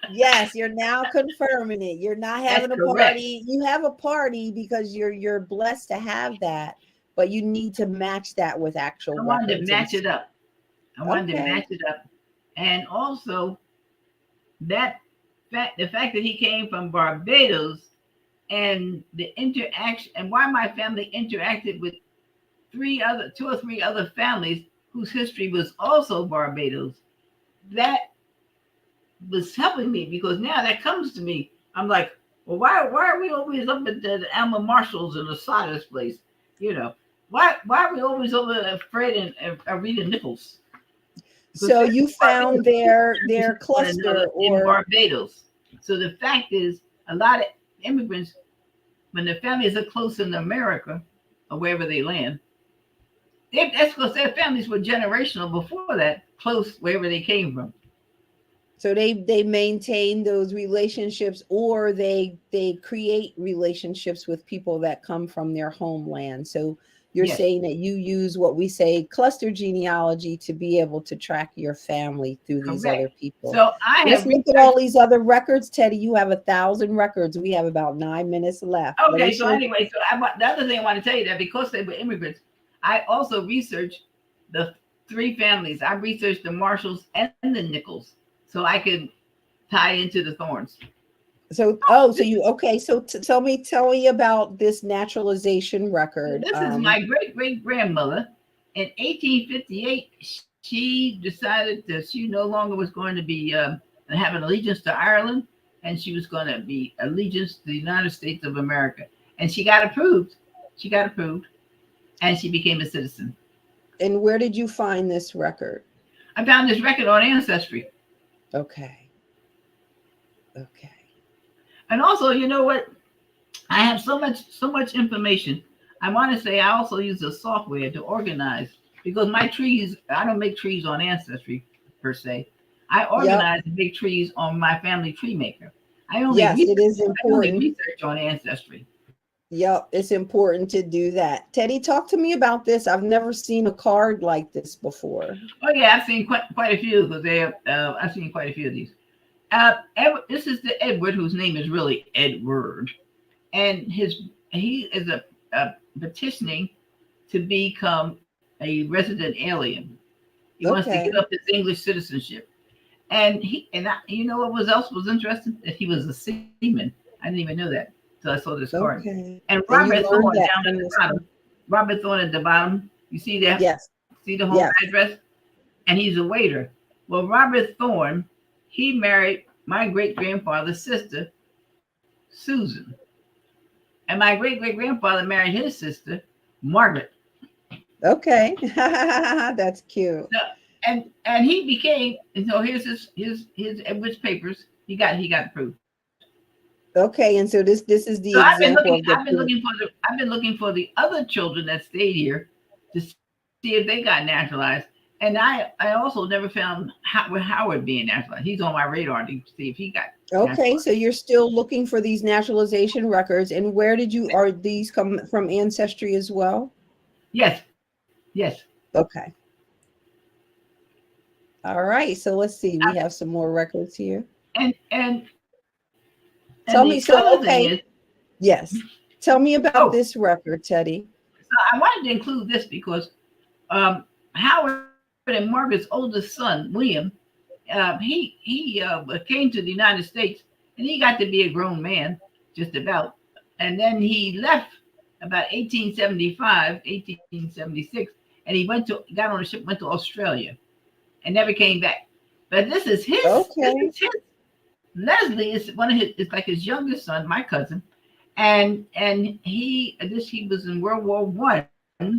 Speaker 1: Yes, you're now confirming it. You're not having a party. You have a party because you're blessed to have that, but you need to match that with actual.
Speaker 4: I wanted to match it up. And also the fact that he came from Barbados and the interaction and why my family interacted with two or three other families whose history was also Barbados. That was helping me, because now that comes to me, I'm like, well, why are we always up at the Alma Marshalls and the Sada's place? You know, why are we always over at Fred and Rita Nichols?
Speaker 1: So you found their cluster
Speaker 4: in Barbados. So the fact is, a lot of immigrants, when their families are close in America or wherever they land, that's because their families were generational before that, close wherever they came from.
Speaker 1: So they maintain those relationships, or they create relationships with people that come from their homeland. So you're
Speaker 4: Yes.
Speaker 1: saying that you use what we say cluster genealogy to be able to track your family through these
Speaker 4: Correct.
Speaker 1: other people.
Speaker 4: So
Speaker 1: Let's look at all these other records, Teddy. You have 1,000 records. We have about 9 minutes left.
Speaker 4: Okay, so anyway, the other thing I want to tell you, that because they were immigrants, I also researched the 3 families. I researched the Marshalls and the Nichols, so I could tie into the Thorns.
Speaker 1: So, so tell me about this naturalization record.
Speaker 4: This is my great grandmother. In 1858, she decided that she no longer was going to be have an allegiance to Ireland, and she was going to be allegiance to the United States of America. And she got approved. And she became a citizen.
Speaker 1: And where did you find this record?
Speaker 4: I found this record on Ancestry.
Speaker 1: Okay.
Speaker 4: And also, you know what? I have so much information. I want to say I also use the software to organize, because my trees, I don't make trees on Ancestry per se. I organize and make trees on my family tree maker. I only research on Ancestry.
Speaker 1: Yep, it's important to do that. Teddy, talk to me about this. I've never seen a card like this before.
Speaker 4: Oh yeah, I've seen quite a few, because I've seen quite a few of these. This is the Edward, whose name is really Edward, and he is a petitioning to become a resident alien. He wants to give up his English citizenship, and you know what else was interesting? That he was a seaman. I didn't even know that until I saw this card. And Robert Thorne down at the bottom. Robert Thorne at the bottom. You see that?
Speaker 1: Yes.
Speaker 4: See the home address? And he's a waiter. Well, Robert Thorne, he married my great-grandfather's sister, Susan. And my great-great-grandfather married his sister, Margaret.
Speaker 1: Okay. That's cute.
Speaker 4: So, and he became, and so here's his Edward's papers. He got approved.
Speaker 1: Okay, and so this is the example.
Speaker 4: I've been looking for the other children that stayed here to see if they got naturalized. And I also never found Howard being naturalized. He's on my radar to see if he got naturalized.
Speaker 1: So you're still looking for these naturalization records. And are these come from Ancestry as well?
Speaker 4: Yes.
Speaker 1: Okay. All right. So let's see. We have some more records here.
Speaker 4: And
Speaker 1: tell me. So okay. Yes. Tell me about this record, Teddy.
Speaker 4: So I wanted to include this because Howard and Margaret's oldest son, William, he came to the United States, and he got to be a grown man, just about. And then he left about 1875, 1876, and he got on a ship, went to Australia, and never came back. But this is his.
Speaker 1: Okay.
Speaker 4: This is his. Leslie is it's like his youngest son, my cousin, and he was in World War I,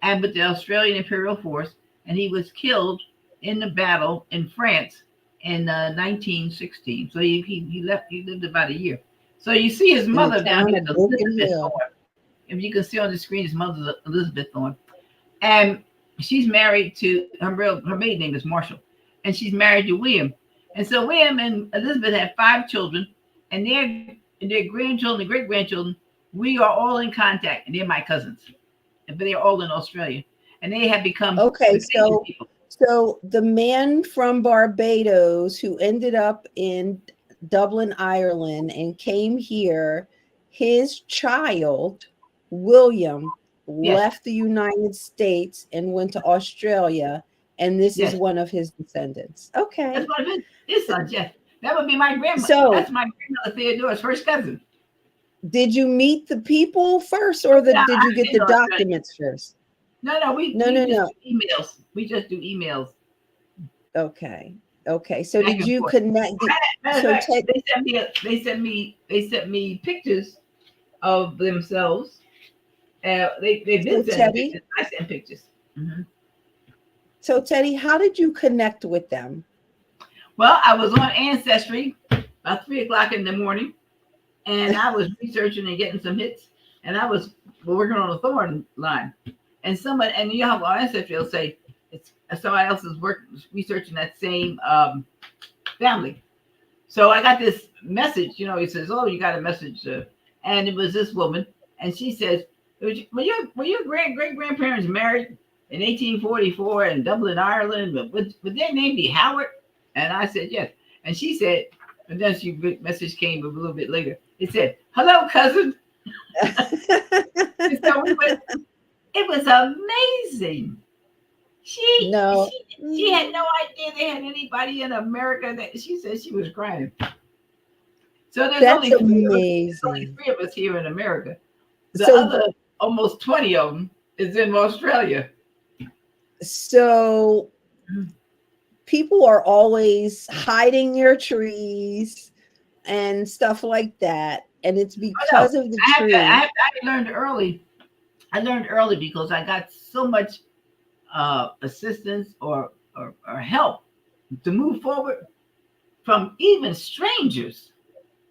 Speaker 4: and with the Australian Imperial Force. And he was killed in the battle in France in 1916. So he lived about a year. So you see his mother down here, Elizabeth Thorne. If you can see on the screen, his mother's Elizabeth Thorne. And she's married to, her maiden name is Marshall. And she's married to William. And so William and Elizabeth had 5 children. And their grandchildren, great-grandchildren, we are all in contact. And they're my cousins. But they're all in Australia. And they have become
Speaker 1: so the man from Barbados who ended up in Dublin, Ireland, and came here, his child William left the United States and went to Australia, and this is one of his descendants. Okay,
Speaker 4: that's one of his sons. Yes, that would be my grandmother.
Speaker 1: So
Speaker 4: that's my grandmother Theodora's first cousin.
Speaker 1: Did you meet the people first, or did you get the documents first?
Speaker 4: No. We just do emails. We just do emails.
Speaker 1: Okay. Okay. So
Speaker 4: Back
Speaker 1: did
Speaker 4: and
Speaker 1: you
Speaker 4: forth.
Speaker 1: connect?
Speaker 4: Matter of fact, they sent me pictures of themselves. They've been
Speaker 1: So
Speaker 4: sending
Speaker 1: Teddy,
Speaker 4: pictures. I sent pictures. Mhm.
Speaker 1: so Teddy, how did you connect with them?
Speaker 4: Well, I was on Ancestry about 3 o'clock in the morning, and I was researching and getting some hits, and I was working on a thorn line. And someone, and you know how Ancestry will say it's somebody else is researching that same family. So I got this message, he says, "Oh, you got a message," and it was this woman, and she says, "Were your great grandparents married in 1844 in Dublin, Ireland? But would their name be Howard?" And I said, "Yes." And she said, and then message came a little bit later. It said, "Hello, cousin." And so it was amazing.
Speaker 1: No.
Speaker 4: She had no idea they had anybody in America. That she said she was crying. So there's
Speaker 1: That's
Speaker 4: only
Speaker 1: amazing.
Speaker 4: 3 of us here in America. The
Speaker 1: So
Speaker 4: other almost 20 of them is in Australia.
Speaker 1: So people are always hiding their trees and stuff like that. And it's because of the tree.
Speaker 4: I learned early. I learned early because I got so much assistance or help to move forward from even strangers.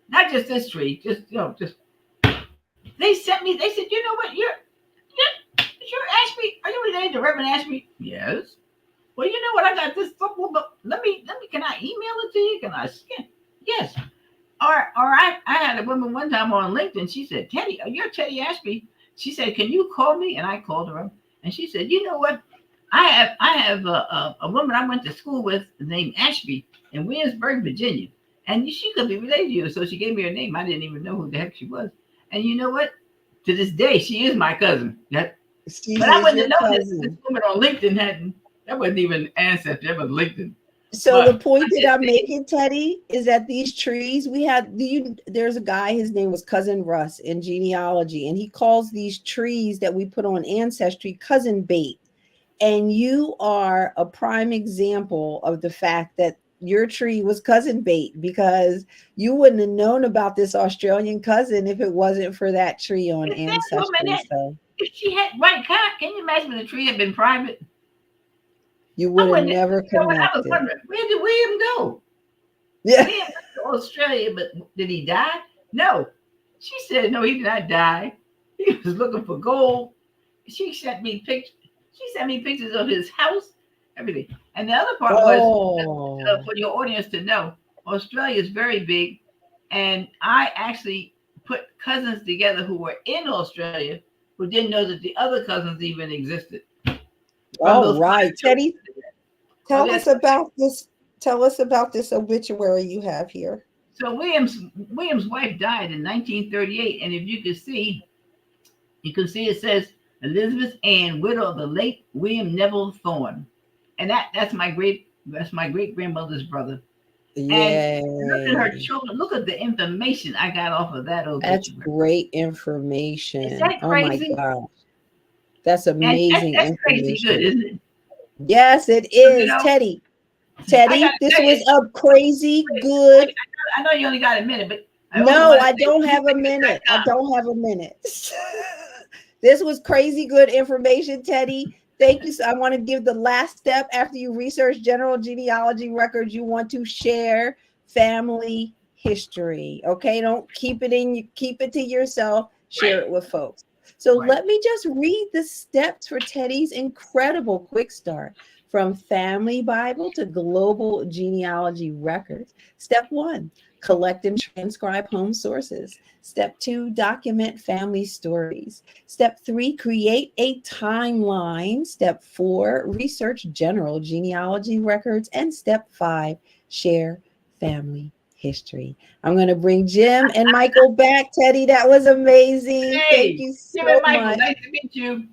Speaker 4: Not just this tree, just they sent me, they said, "You know what, you're Ashby. Are you related to Reverend Ashby?" "Yes." "Well, you know what, I got this, but let me, can I email it to you? Can I scan?" "Yes." Or I had a woman one time on LinkedIn. She said, "Teddy, you're Teddi Ashby." She said, "Can you call me?" And I called her up, and she said, "You know what? I have a woman I went to school with named Ashby in Williamsburg, Virginia, and she could be related to you." So she gave me her name. I didn't even know who the heck she was. And you know what? To this day, she is my cousin. But I wouldn't know this woman on LinkedIn that wasn't even Ancestor. That was LinkedIn.
Speaker 1: So the point that I'm making, Teddy, is that these trees there's a guy, his name was Cousin Russ in Genealogy, and he calls these trees that we put on Ancestry cousin bait. And you are a prime example of the fact that your tree was cousin bait, because you wouldn't have known about this Australian cousin if it wasn't for that tree on Ancestry. So
Speaker 4: if she had can you imagine if the tree had been private?
Speaker 1: You would have never connected.
Speaker 4: I was wondering, where did William go?
Speaker 1: Yeah.
Speaker 4: He went to Australia, but did he die? No. She said, no, he did not die. He was looking for gold. She sent me pictures. She sent me pictures of his house, everything. And the other part was for your audience to know, Australia is very big. And I actually put cousins together who were in Australia who didn't know that the other cousins even existed.
Speaker 1: All right, Teddy, tell us about this. Tell us about this obituary you have here.
Speaker 4: So William's wife died in 1938, and if you can see it says Elizabeth Ann, widow of the late William Neville Thorne, and that's my great grandmother's brother.
Speaker 1: Yeah.
Speaker 4: And look at her children. Look at the information I got off of that obituary.
Speaker 1: That's great information.
Speaker 4: Is that crazy?
Speaker 1: Oh my gosh. That's amazing.
Speaker 4: That's crazy good, isn't it?
Speaker 1: Yes, it is. Teddy, this was a crazy good.
Speaker 4: I know you only got a minute, but
Speaker 1: I don't have a minute. I don't have a minute. This was crazy good information, Teddy. Thank you. So I want to give the last step after you research general genealogy records. You want to share family history. Okay, don't keep it to yourself. Share it with folks. So let me just read the steps for Teddy's incredible quick start from Family Bible to Global Genealogy Records. Step 1, collect and transcribe home sources. Step 2, document family stories. Step 3, create a timeline. Step 4, research general genealogy records. And step 5, share family history. I'm going to bring Jim and Michael back. Teddy, that was amazing. Thank you so much.
Speaker 4: Michael, nice to meet you.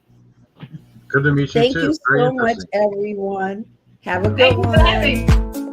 Speaker 3: Good to meet you too.
Speaker 1: Thank you so much, everyone. Have a good one.